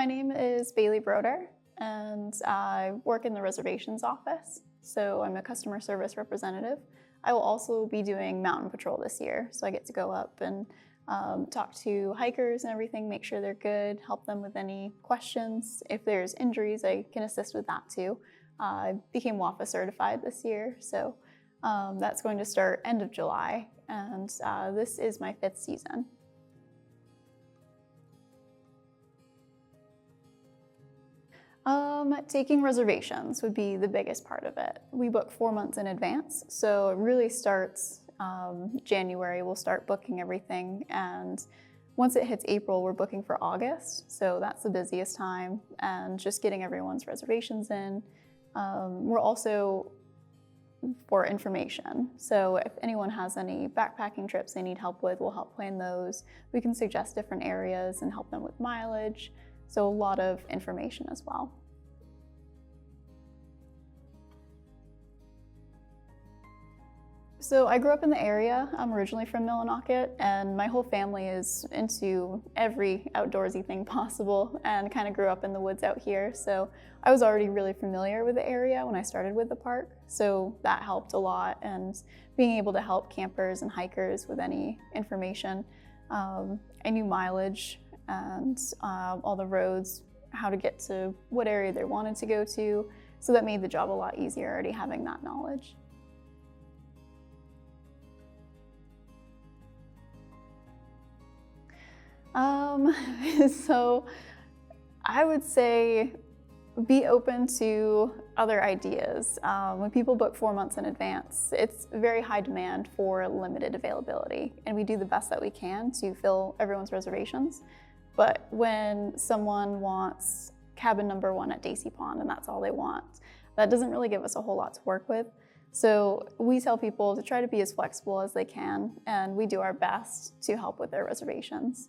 My name is Baylee Brodeur, and I work in the reservations office, so I'm a customer service representative. I will also be doing mountain patrol this year, so I get to go up and talk to hikers and everything, make sure they're good, help them with any questions. If there's injuries, I can assist with that too. I became WAFA certified this year, so that's going to start end of July, and this is my 5th season. Taking reservations would be the biggest part of it. We book 4 months in advance, so it really starts January. We'll start booking everything, and once it hits April, we're booking for August, so that's the busiest time, and just getting everyone's reservations in. We're also for information, so if anyone has any backpacking trips they need help with, we'll help plan those. We can suggest different areas and help them with mileage. So a lot of information as well. So I grew up in the area. I'm originally from Millinocket, and my whole family is into every outdoorsy thing possible and kind of grew up in the woods out here. So I was already really familiar with the area when I started with the park. So that helped a lot, and being able to help campers and hikers with any information. I knew mileage and all the roads, how to get to what area they wanted to go to. So that made the job a lot easier already having that knowledge. So I would say be open to other ideas. When people book 4 months in advance, it's very high demand for limited availability, and we do the best that we can to fill everyone's reservations. But when someone wants cabin number 1 at Daisy Pond and that's all they want, that doesn't really give us a whole lot to work with. So we tell people to try to be as flexible as they can, and we do our best to help with their reservations.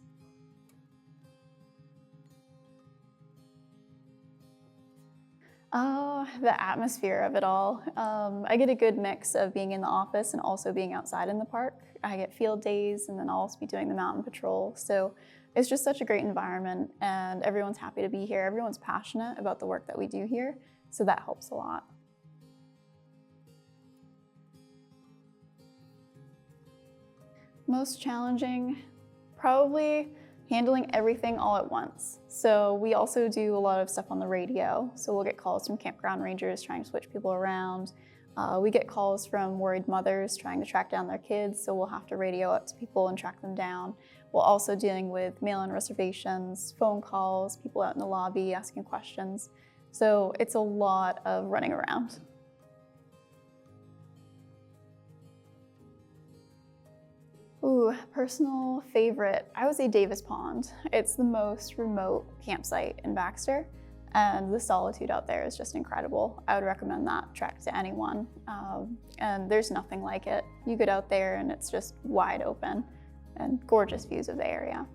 Oh, the atmosphere of it all. I get a good mix of being in the office and also being outside in the park. I get field days, and then I'll also be doing the mountain patrol. So it's just such a great environment, and everyone's happy to be here. Everyone's passionate about the work that we do here, so that helps a lot. Most challenging, probably handling everything all at once. So we also do a lot of stuff on the radio. So we'll get calls from campground rangers trying to switch people around. We get calls from worried mothers trying to track down their kids, so we'll have to radio up to people and track them down. We're also dealing with mail-in reservations, phone calls, people out in the lobby asking questions. So it's a lot of running around. Ooh, personal favorite, I would say Davis Pond. It's the most remote campsite in Baxter, and the solitude out there is just incredible. I would recommend that trek to anyone, and there's nothing like it. You get out there and it's just wide open and gorgeous views of the area.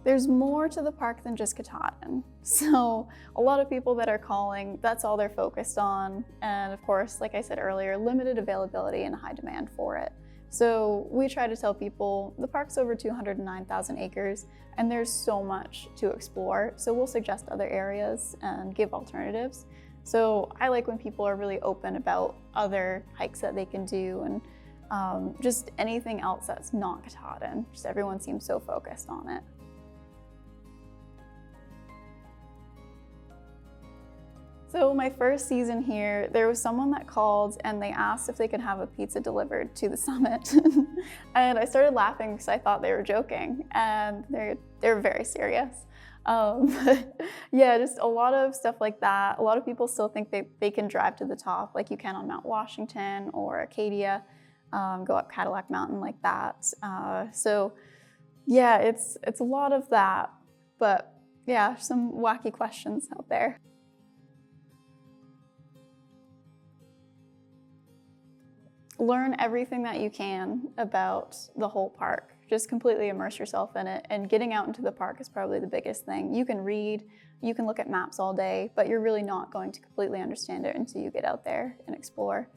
There's more to the park than just Katahdin. So a lot of people that are calling, that's all they're focused on. And of course, like I said earlier, limited availability and high demand for it. So we try to tell people the park's over 209,000 acres and there's so much to explore. So we'll suggest other areas and give alternatives. So I like when people are really open about other hikes that they can do, and just anything else that's not Katahdin. Just everyone seems so focused on it. So my first season here, there was someone that called and they asked if they could have a pizza delivered to the summit. And I started laughing because I thought they were joking, and they're very serious. But yeah, just a lot of stuff like that. A lot of people still think they can drive to the top like you can on Mount Washington or Acadia, go up Cadillac Mountain like that. So yeah, it's a lot of that, but yeah, some wacky questions out there. Learn everything that you can about the whole park. Just completely immerse yourself in it, and getting out into the park is probably the biggest thing. You can read, you can look at maps all day, but you're really not going to completely understand it until you get out there and explore.